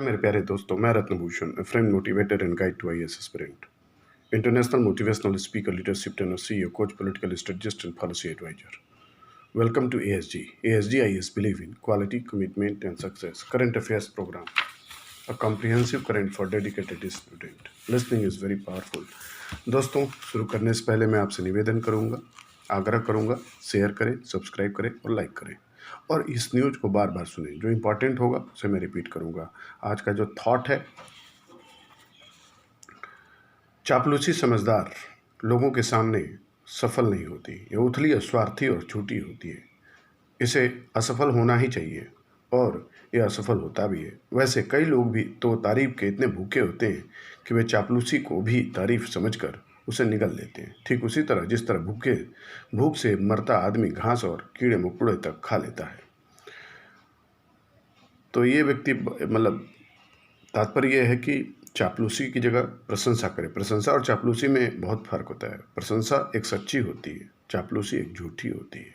मेरे प्यारे दोस्तों, मैं रत्नभूषण, a friend, motivator and guide to IAS aspirant. International motivational speaker, leadership trainer, CEO, coach, political strategist and policy advisor. Welcome to ASG. ASG IAS believe in quality, commitment and success. Current affairs program, a comprehensive current for dedicated student. Listening is very powerful. दोस्तों, शुरू करने से पहले मैं आपसे निवेदन करूंगा, आग्रह करूंगा, शेयर करें, सब्सक्राइब करें और लाइक करें और इस न्यूज़ को बार बार सुनें। जो इम्पोर्टेंट होगा उसे मैं रिपीट करूंगा। आज का जो थॉट है, चापलूसी समझदार लोगों के सामने सफल नहीं होती, ये उथली, स्वार्थी और झूठी होती है। इसे असफल होना ही चाहिए और यह असफल होता भी है। वैसे कई लोग भी तो तारीफ के इतने भूखे होते हैं कि वे चापलूसी को भी तारीफ समझकर उसे निगल लेते हैं। ठीक उसी तरह जिस तरह भूख से मरता आदमी घास और कीड़े मकोड़े तक खा लेता है, तो ये व्यक्ति मतलब तात्पर्य यह है कि चापलूसी की जगह प्रशंसा करें। प्रशंसा और चापलूसी में बहुत फर्क होता है। प्रशंसा एक सच्ची होती है, चापलूसी एक झूठी होती है।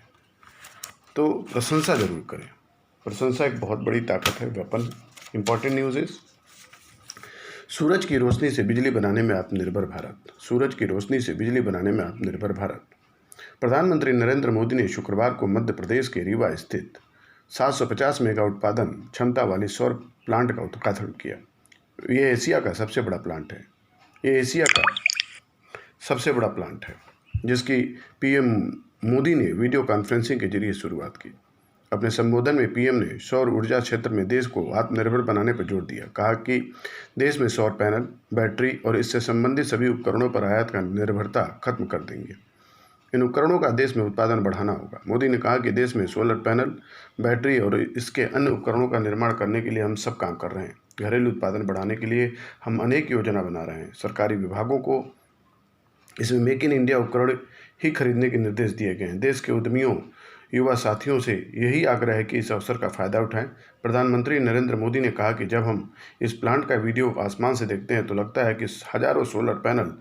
तो प्रशंसा जरूर करें। प्रशंसा एक बहुत बड़ी ताकत है, वेपन। इंपॉर्टेंट न्यूज़ इज सूरज की रोशनी से बिजली बनाने में आत्मनिर्भर भारत। सूरज की रोशनी से बिजली बनाने में आत्मनिर्भर भारत। प्रधानमंत्री नरेंद्र मोदी ने शुक्रवार को मध्य प्रदेश के रीवा स्थित 750 मेगा उत्पादन क्षमता वाली सौर प्लांट का उद्घाटन किया। ये एशिया का सबसे बड़ा प्लांट है। ये एशिया का सबसे बड़ा प्लांट है जिसकी पीएम मोदी ने वीडियो कॉन्फ्रेंसिंग के जरिए शुरुआत की। अपने संबोधन में पीएम ने सौर ऊर्जा क्षेत्र में देश को आत्मनिर्भर बनाने पर जोर दिया। कहा कि देश में सौर पैनल, बैटरी और इससे संबंधित सभी उपकरणों पर आयात का निर्भरता खत्म कर देंगे। इन उपकरणों का देश में उत्पादन बढ़ाना होगा। मोदी ने कहा कि देश में सोलर पैनल, बैटरी और इसके अन्य उपकरणों का निर्माण करने के लिए हम सब काम कर रहे हैं। घरेलू उत्पादन बढ़ाने के लिए हम अनेक योजना बना रहे हैं। सरकारी विभागों को इसमें मेक इन इंडिया उपकरण ही खरीदने के निर्देश दिए गए हैं। देश के उद्यमियों, युवा साथियों से यही आग्रह है कि इस अवसर का फायदा उठाएं। प्रधानमंत्री नरेंद्र मोदी ने कहा कि जब हम इस प्लांट का वीडियो आसमान से देखते हैं तो लगता है कि हजारों सोलर पैनल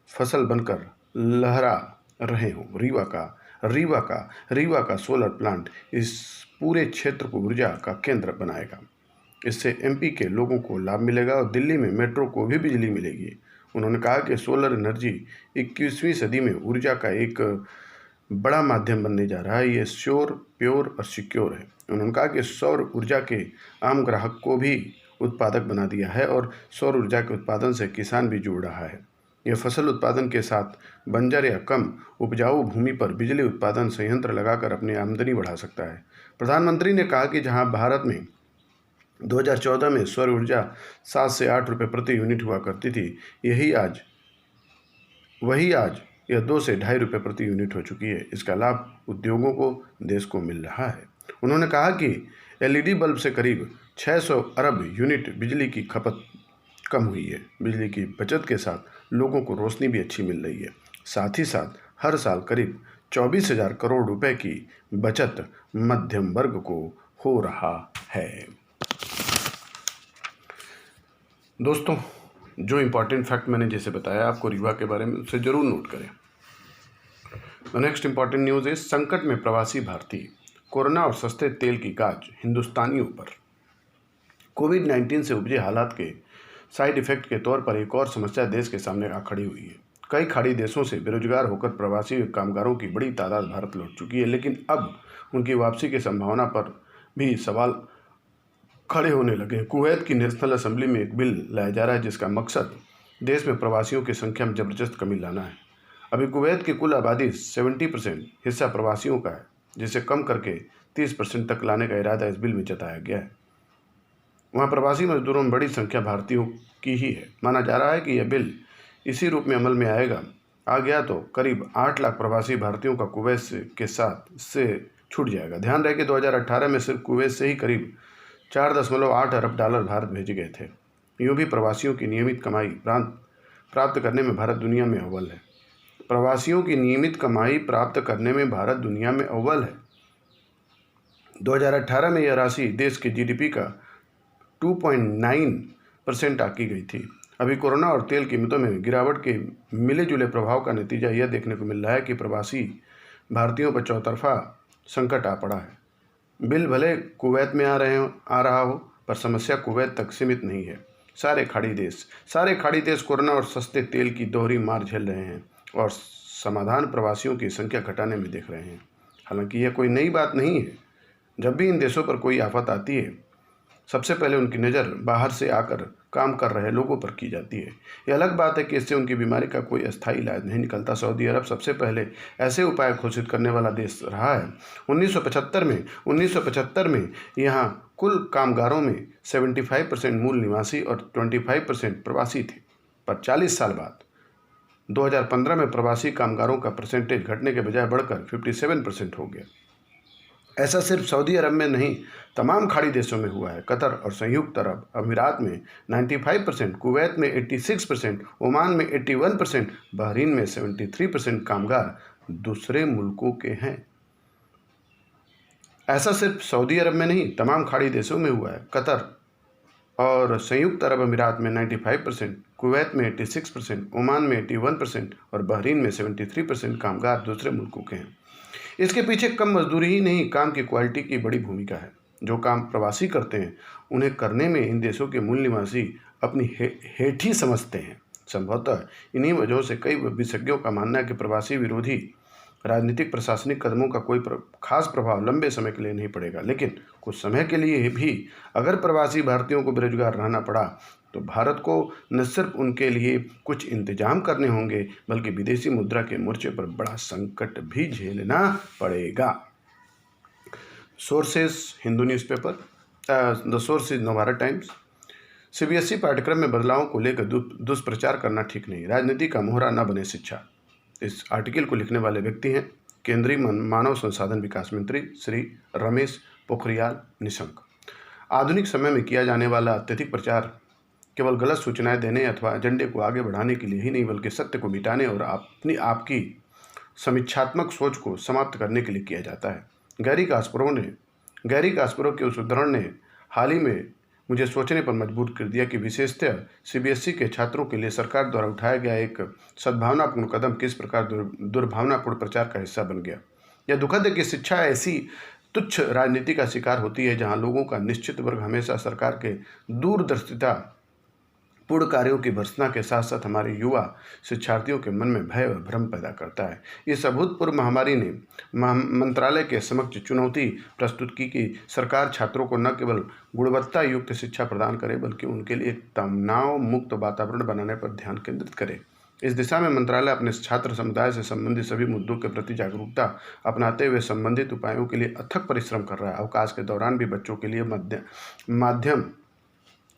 फसल बनकर लहरा रहे हों। रीवा का सोलर प्लांट इस पूरे क्षेत्र को ऊर्जा का केंद्र बनाएगा। इससे एमपी के लोगों को लाभ मिलेगा और दिल्ली में मेट्रो को भी बिजली मिलेगी। उन्होंने कहा कि सोलर एनर्जी 21वीं सदी में ऊर्जा का एक बड़ा माध्यम बनने जा रहा है। ये श्योर, प्योर और सिक्योर है। उन्होंने कहा कि सौर ऊर्जा के आम ग्राहक को भी उत्पादक बना दिया है और सौर ऊर्जा के उत्पादन से किसान भी जुड़ रहा है। यह फसल उत्पादन के साथ बंजर या कम उपजाऊ भूमि पर बिजली उत्पादन संयंत्र लगाकर अपनी आमदनी बढ़ा सकता है। प्रधानमंत्री ने कहा कि जहां भारत में 2014 में सौर ऊर्जा 7 से 8 रुपये प्रति यूनिट हुआ करती थी, वही आज यह 2 से 2.5 रुपये प्रति यूनिट हो चुकी है। इसका लाभ उद्योगों को, देश को मिल रहा है। उन्होंने कहा कि एलईडी बल्ब से करीब 600 अरब यूनिट बिजली की खपत कम हुई है। बिजली की बचत के साथ लोगों को रोशनी भी अच्छी मिल रही है। साथ ही साथ हर साल करीब 24,000 करोड़ रुपए की बचत मध्यम वर्ग को हो रहा है। दोस्तों, जो इम्पोर्टेंट फैक्ट मैंने जैसे बताया आपको रीवा के बारे में, उसे जरूर नोट करें। नेक्स्ट इंपॉर्टेंट न्यूज़ है संकट में प्रवासी भारतीय, कोरोना और सस्ते तेल की गाज हिंदुस्तानियों पर। कोविड-19 से उपजे हालात के साइड इफेक्ट के तौर पर एक और समस्या देश के सामने आ खड़ी हुई है। कई खाड़ी देशों से बेरोजगार होकर प्रवासी कामगारों की बड़ी तादाद भारत लौट चुकी है, लेकिन अब उनकी वापसी की संभावना पर भी सवाल खड़े होने लगे। कुवैत की नेशनल असेंबली में एक बिल लाया जा रहा है जिसका मकसद देश में प्रवासियों की संख्या में जबरदस्त कमी लाना है। अभी कुवैत की कुल आबादी 70% हिस्सा प्रवासियों का है, जिसे कम करके 30% तक लाने का इरादा इस बिल में जताया गया है। वहाँ प्रवासी मजदूरों में बड़ी संख्या भारतीयों की ही है। माना जा रहा है कि यह बिल इसी रूप में अमल में आ गया तो करीब 8 लाख प्रवासी भारतीयों का कुवैत के साथ से छूट जाएगा। ध्यान रहे कि 2018 में सिर्फ कुवैत से ही करीब 4.8 अरब डॉलर भारत भेजे गए थे। यूँ भी प्रवासियों की नियमित कमाई प्राप्त करने में भारत दुनिया में अव्वल है। प्रवासियों की नियमित कमाई प्राप्त करने में भारत दुनिया में अव्वल है। 2018 में यह राशि देश के जीडीपी का 2.9% आकी गई थी। अभी कोरोना और तेल कीमतों में गिरावट के मिले जुले प्रभाव का नतीजा यह देखने को मिल रहा है कि प्रवासी भारतीयों पर चौतरफा संकट आ पड़ा है। बिल भले कुवैत में आ रहा हो, पर समस्या कुवैत तक सीमित नहीं है। सारे खाड़ी देश कोरोना और सस्ते तेल की दोहरी मार झेल रहे हैं और समाधान प्रवासियों की संख्या घटाने में देख रहे हैं। हालांकि यह कोई नई बात नहीं है। जब भी इन देशों पर कोई आफत आती है, सबसे पहले उनकी नज़र बाहर से आकर काम कर रहे लोगों पर की जाती है। यह अलग बात है कि इससे उनकी बीमारी का कोई अस्थायी इलाज नहीं निकलता। सऊदी अरब सबसे पहले ऐसे उपाय घोषित करने वाला देश रहा है। 1975 में यहाँ कुल कामगारों में 75% मूल निवासी और 25% प्रवासी थे, पर 40 साल बाद 2015 में प्रवासी कामगारों का परसेंटेज घटने के बजाय बढ़कर 57% हो गया। ऐसा सिर्फ सऊदी अरब में नहीं, तमाम खाड़ी देशों में हुआ है। कतर और संयुक्त अरब अमीरात में 95%, कुवैत में 86%, ओमान में 81%, बहरीन में 73% कामगार दूसरे मुल्कों के हैं। ऐसा सिर्फ सऊदी अरब में नहीं, तमाम खाड़ी देशों में हुआ है। कतर और संयुक्त अरब अमीरात में 95%, कुवैत में 86%, ओमान में 81% और बहरीन में 73% कामगार दूसरे मुल्कों के हैं। इसके पीछे कम मजदूरी ही नहीं, काम की क्वालिटी की बड़ी भूमिका है। जो काम प्रवासी करते हैं, उन्हें करने में इन देशों के मूल निवासी अपनी हेठी समझते हैं। संभवतः इन्हीं वजहों से कई विशेषज्ञों का मानना है कि प्रवासी विरोधी राजनीतिक प्रशासनिक कदमों का कोई खास प्रभाव लंबे समय के लिए नहीं पड़ेगा, लेकिन कुछ समय के लिए भी अगर प्रवासी भारतीयों को बेरोजगार रहना पड़ा तो भारत को न सिर्फ उनके लिए कुछ इंतजाम करने होंगे, बल्कि विदेशी मुद्रा के मोर्चे पर बड़ा संकट भी झेलना पड़ेगा। Sources Hindu newspaper, the source is Navbharat times. CBSE पाठ्यक्रम में बदलावों को लेकर दुष्प्रचार करना ठीक नहीं, राजनीति का मोहरा न बने शिक्षा। इस आर्टिकल को लिखने वाले व्यक्ति हैं केंद्रीय मानव संसाधन विकास मंत्री श्री रमेश पोखरियाल निशंक। आधुनिक समय में किया जाने वाला अत्यधिक प्रचार केवल गलत सूचनाएं देने अथवा एजेंडे को आगे बढ़ाने के लिए ही नहीं, बल्कि सत्य को मिटाने और आपकी समीक्षात्मक सोच को समाप्त करने के लिए किया जाता है। गैरी कास्परोव के उस उदाहरण ने हाल ही में मुझे सोचने पर मजबूर कर दिया कि विशेषतः सीबीएसई के छात्रों के लिए सरकार द्वारा उठाया गया एक सद्भावनापूर्ण कदम किस प्रकार दुर्भावनापूर्ण प्रचार का हिस्सा बन गया। यह दुखद है कि शिक्षा ऐसी तुच्छ राजनीति का शिकार होती है जहां लोगों का निश्चित वर्ग हमेशा सरकार के दूरदर्शिता पूर्ण कार्यों की भर्त्सना के साथ साथ हमारे युवा शिक्षार्थियों के मन में भय और भ्रम पैदा करता है। इस अभूतपूर्व महामारी ने मंत्रालय के समक्ष चुनौती प्रस्तुत की कि सरकार छात्रों को न केवल गुणवत्ता युक्त शिक्षा प्रदान करे, बल्कि उनके लिए एक तनाव मुक्त वातावरण बनाने पर ध्यान केंद्रित करे। इस दिशा में मंत्रालय अपने छात्र समुदाय से संबंधित सभी मुद्दों के प्रति जागरूकता अपनाते हुए संबंधित उपायों के लिए अथक परिश्रम कर रहा है। अवकाश के दौरान भी बच्चों के लिए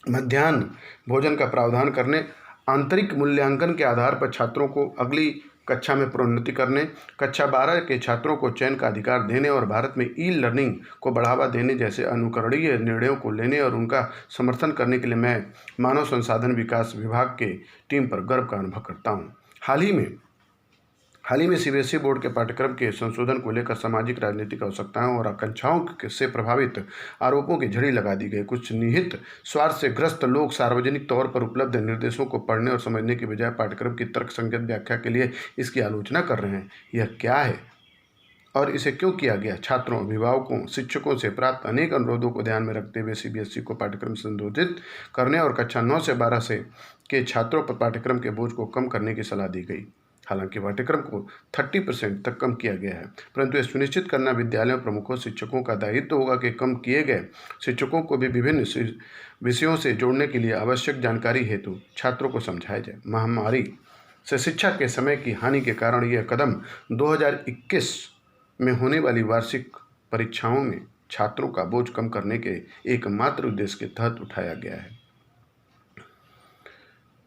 मध्याह्न भोजन का प्रावधान करने, आंतरिक मूल्यांकन के आधार पर छात्रों को अगली कक्षा में प्रोन्नति करने, कक्षा 12 के छात्रों को चयन का अधिकार देने और भारत में ई लर्निंग को बढ़ावा देने जैसे अनुकरणीय निर्णयों को लेने और उनका समर्थन करने के लिए मैं मानव संसाधन विकास विभाग के टीम पर गर्व का अनुभव करता हूँ। हाल ही में सीबीएसई बोर्ड के पाठ्यक्रम के संशोधन को लेकर सामाजिक राजनीतिक आवश्यकताओं और आकांक्षाओं से प्रभावित आरोपों की झड़ी लगा दी गई। कुछ निहित स्वार्थ से ग्रस्त लोग सार्वजनिक तौर पर उपलब्ध निर्देशों को पढ़ने और समझने की बजाय पाठ्यक्रम की तर्कसंगत व्याख्या के लिए इसकी आलोचना कर रहे हैं। यह क्या है और इसे क्यों किया गया? छात्रों, अभिभावकों, शिक्षकों से प्राप्त अनेक अनुरोधों को ध्यान में रखते हुए सीबीएसई को पाठ्यक्रम संशोधित करने और कक्षा 9 से 12 के छात्रों पर पाठ्यक्रम के बोझ को कम करने की सलाह दी गई। हालांकि पाठ्यक्रम को 30% तक कम किया गया है, परंतु यह सुनिश्चित करना विद्यालयों प्रमुखों शिक्षकों का दायित्व होगा कि कम किए गए शिक्षकों को भी विभिन्न विषयों से जोड़ने के लिए आवश्यक जानकारी हेतु छात्रों को समझाया जाए। महामारी से शिक्षा के समय की हानि के कारण यह कदम 2021 में होने वाली वार्षिक परीक्षाओं में छात्रों का बोझ कम करने के एकमात्र उद्देश्य के तहत उठाया गया है।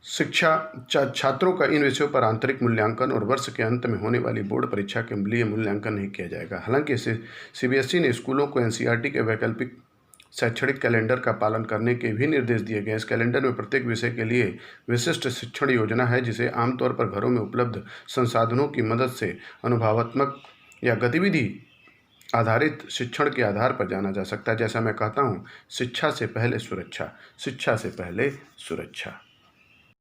छात्रों का इन विषयों पर आंतरिक मूल्यांकन और वर्ष के अंत में होने वाली बोर्ड परीक्षा के लिए मूल्यांकन नहीं किया जाएगा। हालांकि सीबीएसई ने स्कूलों को एनसीईआरटी के वैकल्पिक शैक्षणिक कैलेंडर का पालन करने के भी निर्देश दिए गए। इस कैलेंडर में प्रत्येक विषय के लिए विशिष्ट शिक्षण योजना है, जिसे आमतौर पर घरों में उपलब्ध संसाधनों की मदद से अनुभवात्मक या गतिविधि आधारित शिक्षण के आधार पर जाना जा सकता है। जैसा मैं कहता हूँ, शिक्षा से पहले सुरक्षा।